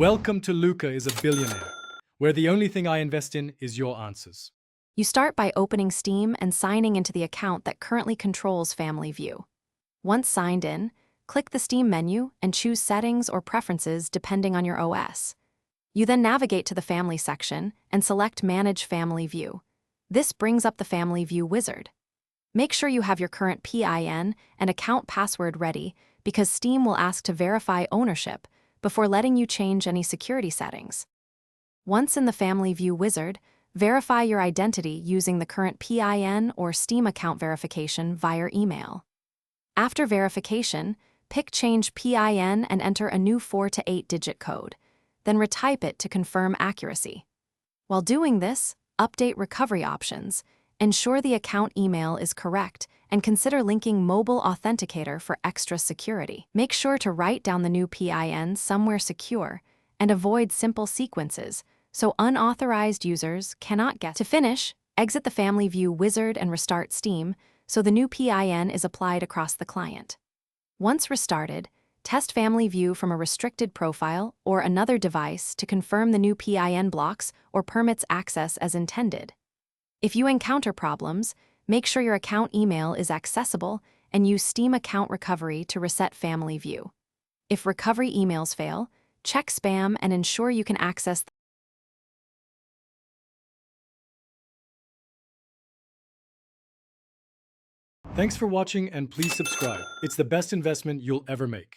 Welcome to Luca is a Billionaire, where the only thing I invest in is your answers. You start by opening Steam and signing into the account that currently controls Family View. Once signed in, click the Steam menu and choose Settings or Preferences depending on your OS. You then navigate to the Family section and select Manage Family View. This brings up the Family View wizard. Make sure you have your current PIN and account password ready because Steam will ask to verify ownership before letting you change any security settings. Once in the Family View wizard, verify your identity using the current PIN or Steam account verification via email. After verification, pick Change PIN and enter a new 4 to 8-digit code, then retype it to confirm accuracy. While doing this, update recovery options, ensure the account email is correct, and consider linking Mobile Authenticator for extra security. Make sure to write down the new PIN somewhere secure and avoid simple sequences so unauthorized users cannot get. To finish, exit the Family View wizard and restart Steam so the new PIN is applied across the client. Once restarted, test Family View from a restricted profile or another device to confirm the new PIN blocks or permits access as intended. If you encounter problems, make sure your account email is accessible and use Steam Account Recovery to reset Family View. If recovery emails fail, check spam and ensure you can access. Thanks for watching and please subscribe. It's the best investment you'll ever make.